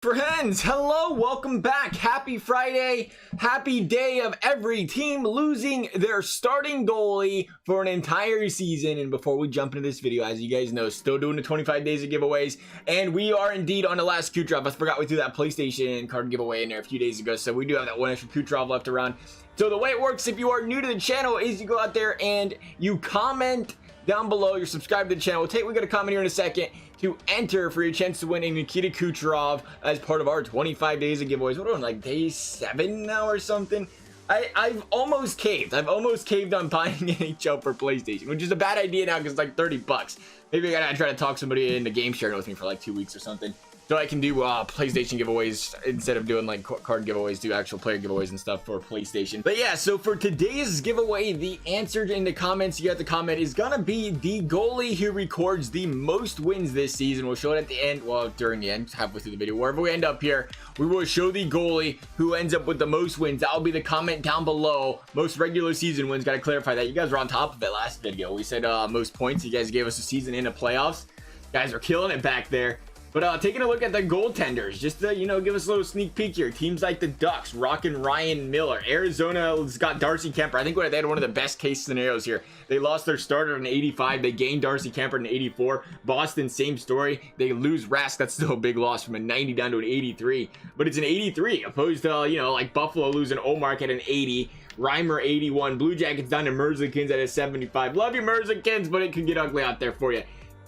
Friends, hello, welcome back. Happy Friday. Happy day of every team losing their starting goalie for an entire season. And before we jump into this video, as you guys know, still doing the 25 days of giveaways, and we are indeed on the last Kucherov. I forgot we threw that PlayStation card giveaway in there a few days ago, so we do have that one extra Kucherov left around. So the way it works, if you are new to the channel, is you go out there and you comment down below, you're subscribed to the channel. We got a comment here in a second to enter for your chance to win a Nikita Kucherov as part of our 25 days of giveaways. What are we on, like day 7 now or something? I've almost caved. I've almost caved on buying NHL for PlayStation, which is a bad idea now because it's like 30 bucks. Maybe I gotta try to talk somebody into game sharing with me for like 2 weeks or something, so I can do PlayStation giveaways instead of doing like card giveaways, do actual player giveaways and stuff for PlayStation. But yeah, so for today's giveaway, the answer in the comments, you have to comment, is gonna be the goalie who records the most wins this season. We'll show it at the end, well, during the end, halfway through the video, wherever we end up here, we will show the goalie who ends up with the most wins. That will be the comment down below. Most regular season wins. Got to clarify that. You guys were on top of it last video. We said most points. You guys gave us a season in the playoffs. Guys are killing it back there. But taking a look at the goaltenders, just to, give us a little sneak peek here. Teams like the Ducks, rocking Ryan Miller. Arizona's got Darcy Kemper. I think they had one of the best case scenarios here. They lost their starter in 85. They gained Darcy Kemper in 84. Boston, same story. They lose Rask. That's still a big loss from a 90 down to an 83. But it's an 83 opposed to, like Buffalo losing Omark at an 80. Reimer 81. Blue Jackets down to Merzlikins at a 75. Love you, Merzlikins, but it could get ugly out there for you.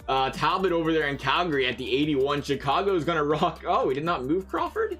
Talbot over there in Calgary at the 81. Chicago is gonna rock. Oh, we did not move Crawford.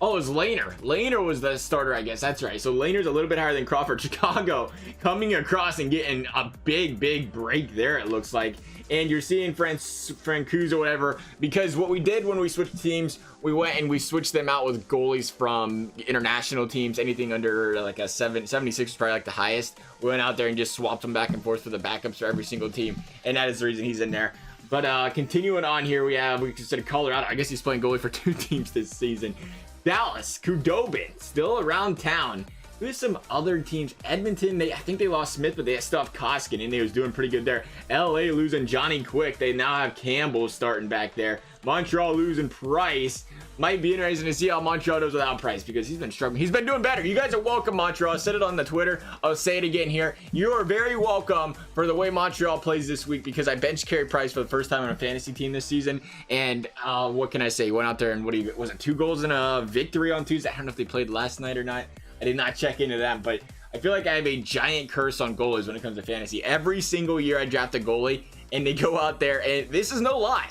Oh, it was Lehner. Lehner was the starter, I guess. That's right. So Lehner's a little bit higher than Crawford. Chicago coming across and getting a big break there, it looks like. And you're seeing Francouz or whatever, because what we did when we switched teams, we went and we switched them out with goalies from international teams. Anything under like a 76 is probably like the highest. We went out there and just swapped them back and forth for the backups for every single team, and that is the reason he's in there. But continuing on here, we consider Colorado. I guess he's playing goalie for 2 teams this season. Dallas, Kudobin, still around town. There's some other teams. Edmonton, I think they lost Smith, but they still have Koskinen, and they was doing pretty good there. LA losing Johnny Quick. They now have Campbell starting back there. Montreal losing Price. Might be interesting to see how Montreal does without Price, because he's been struggling. He's been doing better. You guys are welcome, Montreal. I said it on the Twitter. I'll say it again here. You are very welcome for the way Montreal plays this week, because I bench carry Price for the first time on a fantasy team this season. And what can I say? Went out there and was it 2 goals and a victory on Tuesday? I don't know if they played last night or not. I did not check into that, but I feel like I have a giant curse on goalies when it comes to fantasy. Every single year I draft a goalie, and they go out there, and this is no lie,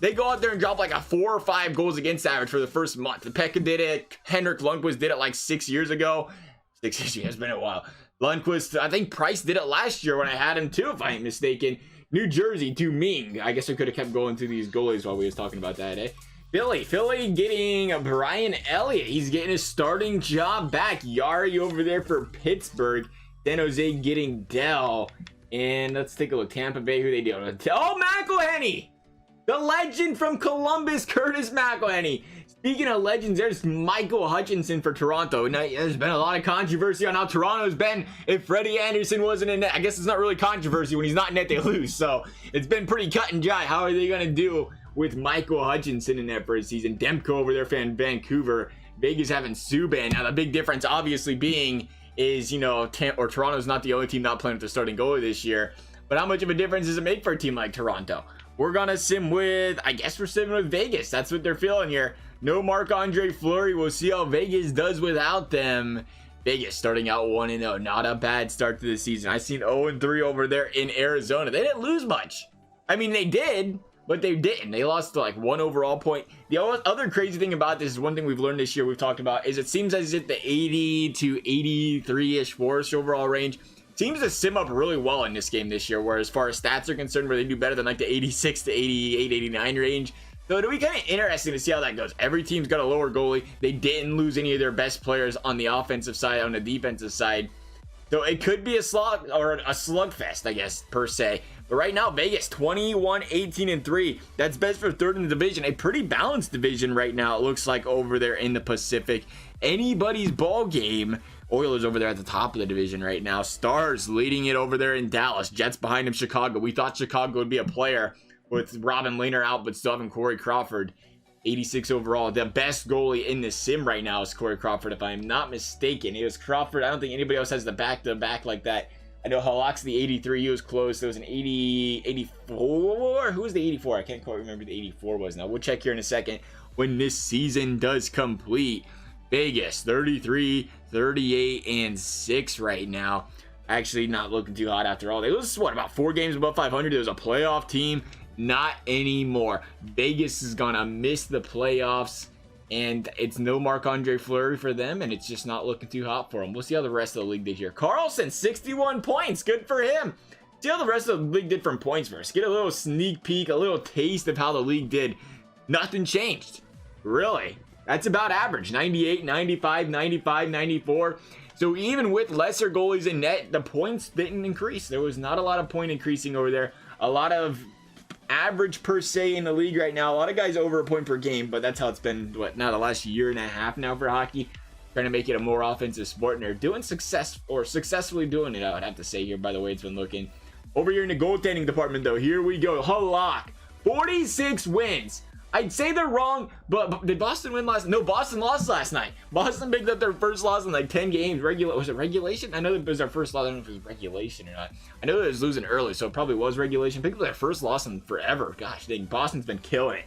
they go out there and drop like a 4 or 5 goals against average for the first month. The Pekka did it. Henrik Lundqvist did it like 6 years ago. 6 years, it's been a while. Lundqvist, I think Price did it last year when I had him too, if I ain't mistaken. New Jersey, Ming. I guess I could have kept going through these goalies while we was talking about that, eh? Philly getting Brian Elliott. He's getting his starting job back. Yari over there for Pittsburgh. San Jose getting Dell. And let's take a look. Tampa Bay, who they deal with? Oh, McElhenney! The legend from Columbus, Curtis McElhenney. Speaking of legends, there's Michael Hutchinson for Toronto. Now, there's been a lot of controversy on how Toronto's been. If Freddie Anderson wasn't in net, I guess it's not really controversy. When he's not in net, they lose. So it's been pretty cut and dry. How are they going to do with Michael Hutchinson in that for a season? Demko over there for Vancouver. Vegas having Subban. Now, the big difference obviously being is, Toronto's not the only team not playing with their starting goalie this year. But how much of a difference does it make for a team like Toronto? We're going to sim with, I guess we're simming with Vegas. That's what they're feeling here. No Marc-Andre Fleury. We'll see how Vegas does without them. Vegas starting out 1-0. Not a bad start to the season. I seen 0-3 over there in Arizona. They didn't lose much. I mean, they did, but they didn't. They lost to like 1 overall point. The other crazy thing about this is one thing we've learned this year, we've talked about, is it seems as if the 80 to 83-ish Forest overall range seems to sim up really well in this game this year, where as far as stats are concerned, where they do better than like the 86 to 88, 89 range. So it'll be kind of interesting to see how that goes. Every team's got a lower goalie. They didn't lose any of their best players on the offensive side, on the defensive side. So it could be a slog or a slugfest, I guess, per se. But right now, Vegas 21-18-3. That's best for 3rd in the division. A pretty balanced division right now, it looks like, over there in the Pacific. Anybody's ball game. Oilers over there at the top of the division right now. Stars leading it over there in Dallas. Jets behind him, Chicago. We thought Chicago would be a player with Robin Lehner out, but still having Corey Crawford. 86 overall. The best goalie in the sim right now is Corey Crawford, if I'm not mistaken. It was Crawford. I don't think anybody else has the back-to-back like that. I know Halak's the 83. He was close. There was an 84. Who was the 84? I can't quite remember who the 84 was now. We'll check here in a second when this season does complete. Vegas, 33, 38, and 6 right now. Actually, not looking too hot after all. It was, what, about 4 games above 500? It was a playoff team. Not anymore. Vegas is gonna miss the playoffs, and it's no Marc-Andre Fleury for them, and it's just not looking too hot for them. We'll see how the rest of the league did here. Carlson, 61 points. Good for him. See how the rest of the league did from points first. Get a little sneak peek, a little taste of how the league did. Nothing changed. Really. That's about average. 98, 95, 95, 94. So even with lesser goalies in net, the points didn't increase. There was not a lot of point increasing over there. A lot of average per se in the league right now. A lot of guys over a point per game, but that's how it's been, what, now the last year and a half now for hockey. Trying to make it a more offensive sport, and they're doing successfully doing it, I would have to say here, by the way it's been looking. Over here in the goaltending department, though, here we go. Halak, 46 wins. I'd say they're wrong, but did Boston win last? No, Boston lost last night. Boston picked up their first loss in like 10 games. Was it regulation? I know it was their first loss. I don't know if it was regulation or not. I know it was losing early, so it probably was regulation. Picked up their first loss in forever. Gosh dang, Boston's been killing it.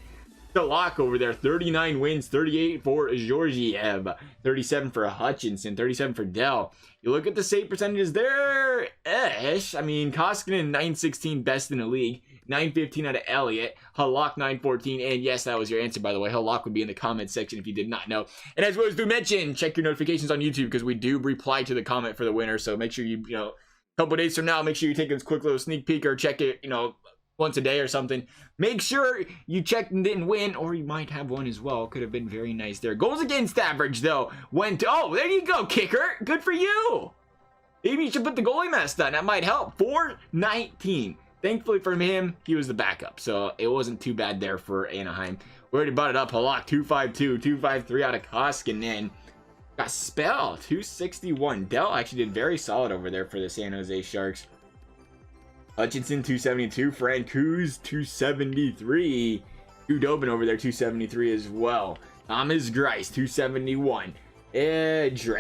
The lock over there, 39 wins, 38 for Georgiev, 37 for Hutchinson, 37 for Dell. You look at the save percentages there-ish. I mean, Koskinen, 916, best in the league. 915 out of Elliott, Halak 914, and yes, that was your answer, by the way. Halak would be in the comment section if you did not know. And as we always do mention, check your notifications on YouTube because we do reply to the comment for the winner. So make sure you know, a couple days from now, make sure you take this quick little sneak peek or check it, once a day or something. Make sure you checked and didn't win, or you might have one as well. Could have been very nice there. Goals against average, though, went to, oh, there you go, kicker. Good for you. Maybe you should put the goalie mask on. That might help. 419. Thankfully for him, he was the backup, so it wasn't too bad there for Anaheim. We already brought it up. Halak, 252, 253 out of Koskinen. Got Spell, 261. Dell actually did very solid over there for the San Jose Sharks. Hutchinson, 272. Francouz, 273. Udobin over there, 273 as well. Thomas Greiss, 271. Dreger.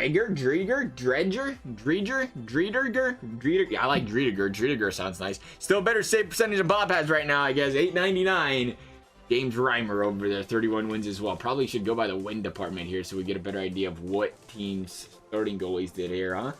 Yeah, I like Driediger. Driediger sounds nice. Still better save percentage than Bob has right now, I guess. 899. James Reimer over there, 31 wins as well. Probably should go by the win department here so we get a better idea of what teams starting goalies did here, huh?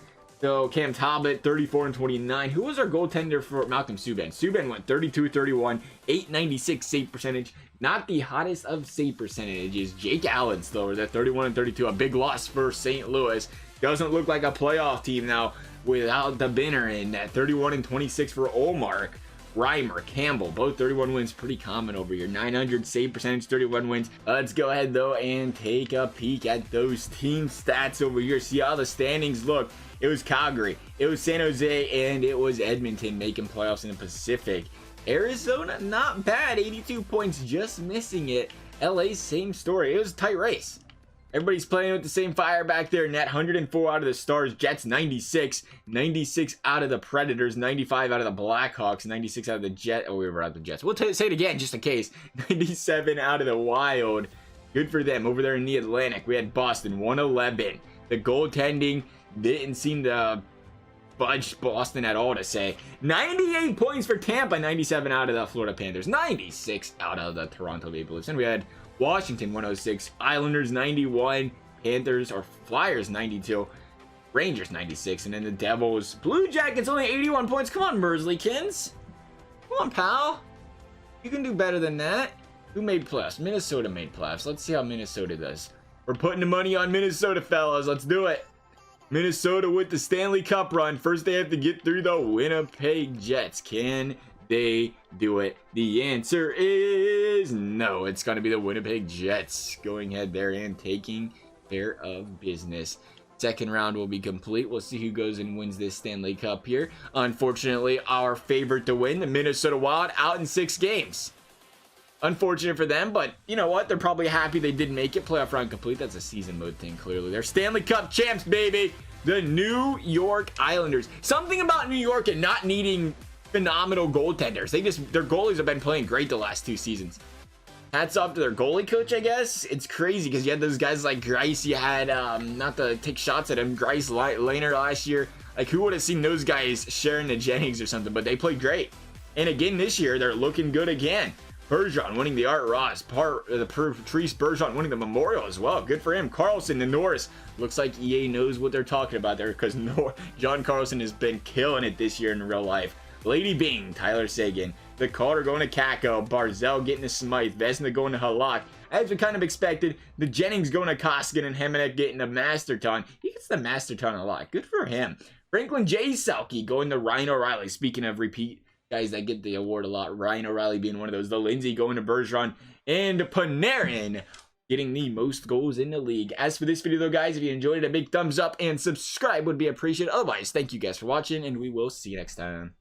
So Cam Talbot, 34 and 29. Who was our goaltender for Malcolm Subban? Subban went 32-31, 896 save percentage. Not the hottest of save percentages. Jake Allen still over there, 31 and 32. A big loss for St. Louis. Doesn't look like a playoff team now without the Binner in that. 31 and 26 for Olmark. Reimer, Campbell, both 31 wins. Pretty common over here. 900 save percentage, 31 wins. Let's go ahead, though, and take a peek at those team stats over here. See how the standings look. It was Calgary, it was San Jose, and it was Edmonton making playoffs in the Pacific. Arizona, not bad. 82 points, just missing it. LA, same story. It was a tight race. Everybody's playing with the same fire back there. Net 104 out of the Stars. Jets 96. 96 out of the Predators. 95 out of the Blackhawks. 96 out of the Jets. Oh, we were out of the Jets. We'll say it again just in case. 97 out of the Wild. Good for them. Over there in the Atlantic, we had Boston 111. The goaltending didn't seem to budge Boston at all, to say. 98 points for Tampa. 97 out of the Florida Panthers. 96 out of the Toronto Maple Leafs. And we had Washington 106, Islanders 91, Panthers or Flyers 92, Rangers 96, and then the Devils. Blue Jackets only 81 points. Come on, Mersley-kins. Come on, pal. You can do better than that. Who made playoffs? Minnesota made playoffs. Let's see how Minnesota does. We're putting the money on Minnesota, fellas. Let's do it. Minnesota with the Stanley Cup run. First, they have to get through the Winnipeg Jets. Can they do it? The answer is no. It's going to be the Winnipeg Jets going ahead there and taking care of business. Second round will be complete. We'll see who goes and wins this Stanley Cup here. Unfortunately, our favorite to win, the Minnesota Wild, out in 6 games. Unfortunate for them, but you know what? They're probably happy they didn't make it. Playoff round complete. That's a season mode thing, clearly. They're Stanley Cup champs, baby. The New York Islanders. Something about New York and not needing phenomenal goaltenders. Their goalies have been playing great the last 2 seasons. hats off to their goalie coach, I guess. It's crazy because you had those guys like Grice. You had, not to take shots at him, Grice Laner last year. Like, who would have seen those guys sharing the Jennings or something? But they played great. And again this year, they're looking good again. Bergeron winning the Art Ross, Patrice Bergeron winning the Memorial as well. Good for him. Carlson and Norris. Looks like EA knows what they're talking about there because John Carlson has been killing it this year in real life. Lady Bing, Tyler Seguin. The Calder going to Kako. Barzell getting to Smythe. Vesna going to Halak. As we kind of expected, the Jennings going to Koskinen and Hemenek getting a Masterton. He gets the Masterton a lot. Good for him. Franklin J. Selke going to Ryan O'Reilly. Speaking of repeat guys that get the award a lot, Ryan O'Reilly being one of those. The Lindsay going to Bergeron, and Panarin getting the most goals in the league. As for this video though, guys, if you enjoyed it, a big thumbs up and subscribe would be appreciated. Otherwise, thank you guys for watching, and we will see you next time.